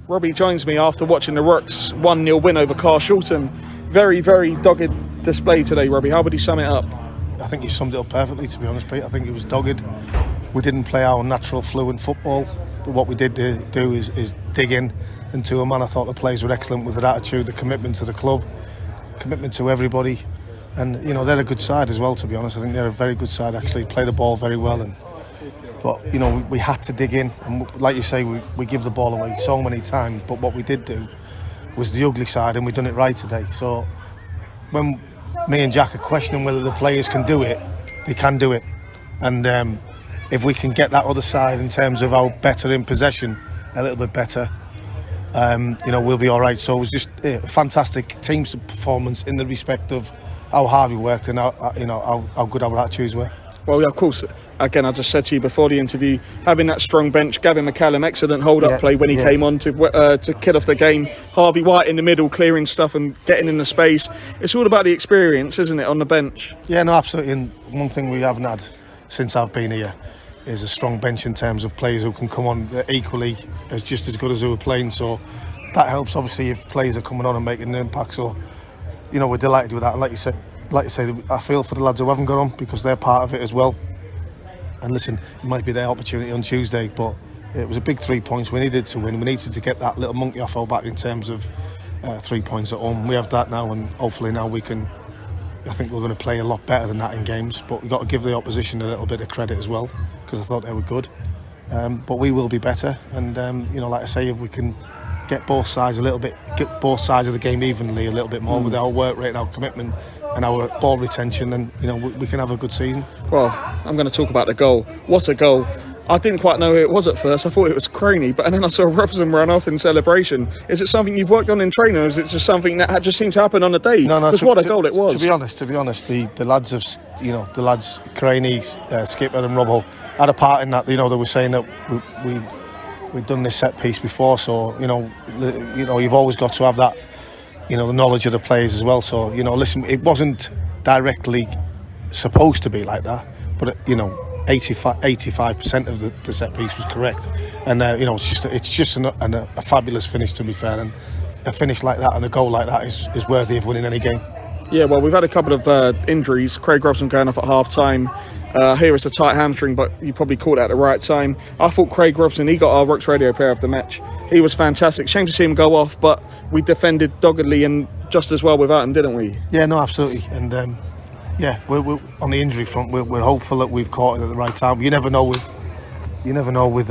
Robbie joins me after watching the Rooks 1-0 win over Carshalton. Very, very dogged display today, Robbie. How would you sum it up? I think you summed it up perfectly, to be honest, Pete. I think it was dogged. We didn't play our natural fluent football, but what we did do is dig in. And to a man, I thought the players were excellent with their attitude, the commitment to the club, commitment to everybody. And, you know, they're a good side as well, to be honest. I think they're a very good side, actually. Play the ball very well. But, you know, we had to dig in. And like you say, we give the ball away so many times. But what we did do was the ugly side, and we've done it right today. So when me and Jack are questioning whether the players can do it, they can do it. And if we can get that other side in terms of our better in possession, a little bit better, you know, we'll be all right. So it was just a fantastic team performance in the respect of how hard we worked and how good our attitudes were. Well, yeah, of course, again, I just said to you before the interview, having that strong bench, Gavin McCallum, excellent hold-up play when he came on to kill off the game. Harvey White in the middle, clearing stuff and getting in the space. It's all about the experience, isn't it, on the bench? Yeah, no, absolutely. And one thing we haven't had since I've been here is a strong bench in terms of players who can come on equally as just as good as who are playing. So that helps, obviously, if players are coming on and making an impact. So, you know, we're delighted with that. And like you say, I feel for the lads who haven't got on because they're part of it as well. And listen, it might be their opportunity on Tuesday, but it was a big 3 points. We needed to win. We needed to get that little monkey off our back in terms of 3 points at home. We have that now, and hopefully now we can. I think we're going to play a lot better than that in games, but we've got to give the opposition a little bit of credit as well because I thought they were good. But we will be better, and you know, like I say, if we can get both sides of the game evenly a little bit more with our work rate and our commitment and our ball retention, then you know we can have a good season. Well, I'm going to talk about the goal. What a goal! I didn't quite know who it was at first. I thought it was Croney, but then I saw Robson run off in celebration. Is it something you've worked on in training, or is it just something that just seemed to happen on the day? No. What a goal it was. To be honest, the lads have, you know, the lads Craney, Skipper, and Robbo had a part in that. You know, they were saying that we'd done this set piece before, so you know, you've always got to have that, you know, the knowledge of the players as well. So you know, listen, it wasn't directly supposed to be like that, but you know, 85% of the set piece was correct, and you know, it's just a fabulous finish, to be fair, and a finish like that and a goal like that is worthy of winning any game. Yeah, well, we've had a couple of injuries. Craig Robson going off at half time. Here it's a tight hamstring, but you probably caught it at the right time. I thought Craig Robson, he got our Rooks Radio Player of the Match. He was fantastic. Shame to see him go off, but we defended doggedly and just as well without him, didn't we? Yeah, no, absolutely. And yeah, we're on the injury front. We're hopeful that we've caught it at the right time. You never know with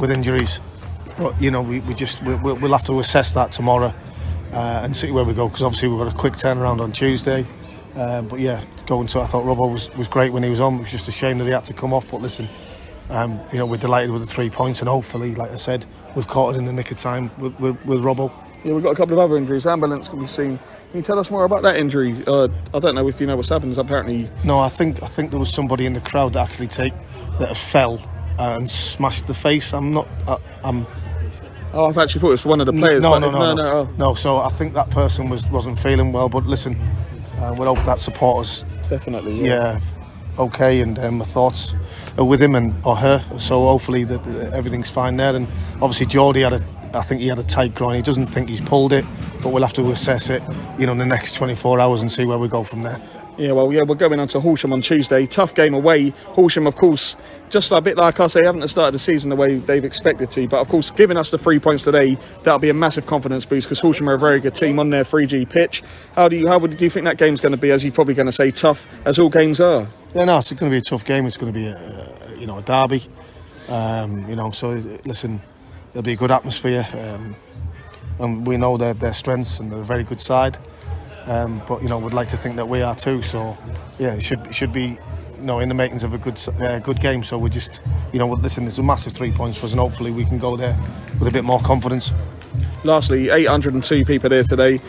injuries, but you know we'll have to assess that tomorrow and see where we go, because obviously we've got a quick turnaround on Tuesday. But yeah, I thought Robbo was great when he was on. It was just a shame that he had to come off. But listen, you know, we're delighted with the 3 points, and hopefully, like I said, we've caught it in the nick of time with Robbo. Yeah, we've got a couple of other injuries. Ambulance can be seen. Can you tell us more about that injury? I don't know if you know what's happened. Apparently, no. I think there was somebody in the crowd that fell and smashed the face. Oh, I've actually thought it was for one of the players. No. So I think that person wasn't feeling well. But listen, we'll hope that support us. Definitely. Yeah. Okay, and my thoughts are with him or her. So hopefully that everything's fine there. And obviously Geordie I think he had a tight groin. He doesn't think he's pulled it, but we'll have to assess it, you know, in the next 24 hours and see where we go from there. Yeah, well, we're going on to Horsham on Tuesday. Tough game away. Horsham, of course, just a bit like us, they haven't started the season the way they've expected to. But, of course, giving us the 3 points today, that'll be a massive confidence boost because Horsham are a very good team on their 3G pitch. How do you think that game's going to be, as you're probably going to say, tough, as all games are? Yeah, no, it's going to be a tough game. It's going to be a derby. You know, so, listen, there'll be a good atmosphere. And we know their strengths, and they're a very good side. But you know, we'd like to think that we are too. So yeah, it should be, you know, in the makings of a good game. So we just, you know, listen, there's a massive 3 points for us, and hopefully we can go there with a bit more confidence. Lastly, 802 people there today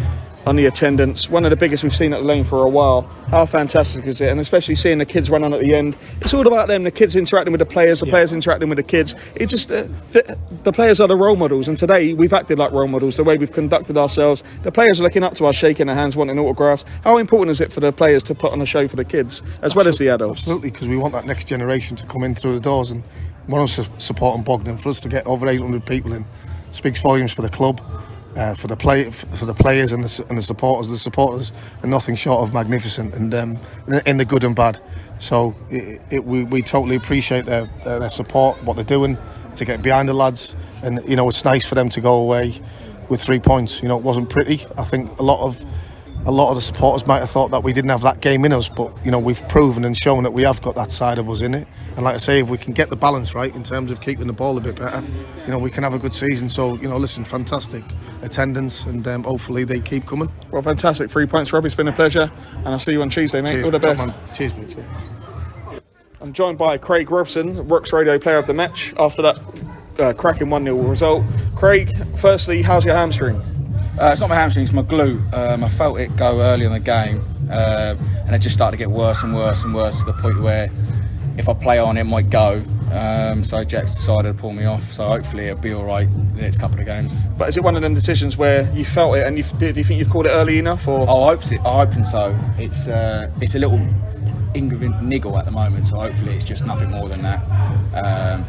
on the attendance, one of the biggest we've seen at the Lane for a while. How fantastic is it? And especially seeing the kids run on at the end. It's all about them, the kids interacting with the players, the players interacting with the kids. It's just the players are the role models, and today we've acted like role models, the way we've conducted ourselves. The players are looking up to us, shaking their hands, wanting autographs. How important is it for the players to put on a show for the kids as well as the adults? Absolutely, because we want that next generation to come in through the doors, and we want to support Bogdan. For us to get over 800 people in, speaks volumes for the club, for the players and the supporters. The supporters are nothing short of magnificent, and in the good and bad. So we totally appreciate their support, what they're doing to get behind the lads, and it's nice for them to go away with 3 points. It wasn't pretty. I think a lot of the supporters might have thought that we didn't have that game in us, but we've proven and shown that we have got that side of us in it. And like I say, if we can get the balance right in terms of keeping the ball a bit better, we can have a good season. So listen, fantastic attendance, and hopefully they keep coming. Well, fantastic. 3 points, Robbie. It's been a pleasure, and I'll see you on Tuesday, mate. Cheers. All the best. Man. Cheers, mate. I'm joined by Craig Robson, Rooks Radio Player of the Match, after that cracking 1-0 result. Craig, firstly, how's your hamstring? It's not my hamstring, it's my glute. I felt it go early in the game, and it just started to get worse and worse and worse, to the point where if I play on, it might go. So Jack's decided to pull me off, so hopefully it'll be all right the next couple of games. But is it one of them decisions where you felt it, and do you think you've called it early enough? Or? I'm hoping so. It's a little niggle at the moment, so hopefully it's just nothing more than that,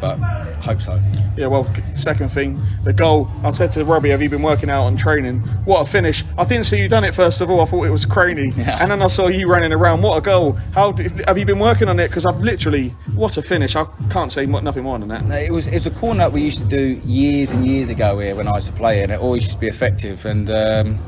but hope so. Yeah, well, second thing, the goal. I said to Robbie, have you been working out on training? What a finish. I didn't see you done it first of all. I thought it was Craney, and then I saw you running around. What a goal. Have you been working on it? Because I've literally, what a finish. I can't say nothing more than that. It was a corner that we used to do years and years ago here when I used to play, and it always used to be effective, and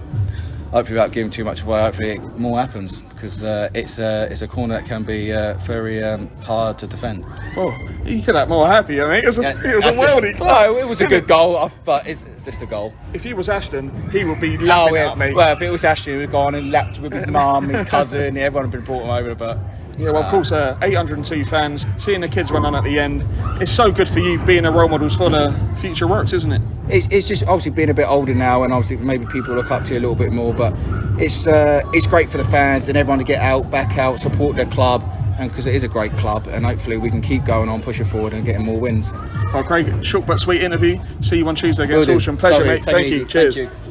hopefully without giving too much away, hopefully more happens, because it's a corner that can be very hard to defend. Well, you could act more happy. I mean, it was a worldie club. No, it was a good goal, but it's just a goal. If he was Ashton, he would be laughing at me. Well, if it was Ashton, he would have gone and lapped with his mum, his cousin, everyone would have brought him over, but... Yeah, well, of course, 802 fans, seeing the kids run on at the end, it's so good for you being a role models for the future works, isn't it? It's just obviously being a bit older now, and obviously maybe people look up to you a little bit more, but it's great for the fans and everyone to get out, back out, support their club, and because it is a great club, and hopefully we can keep going on, pushing forward and getting more wins. Well, Craig, short but sweet interview. See you on Tuesday against Horsham. Pleasure, mate. Thank you. Cheers. Thank you.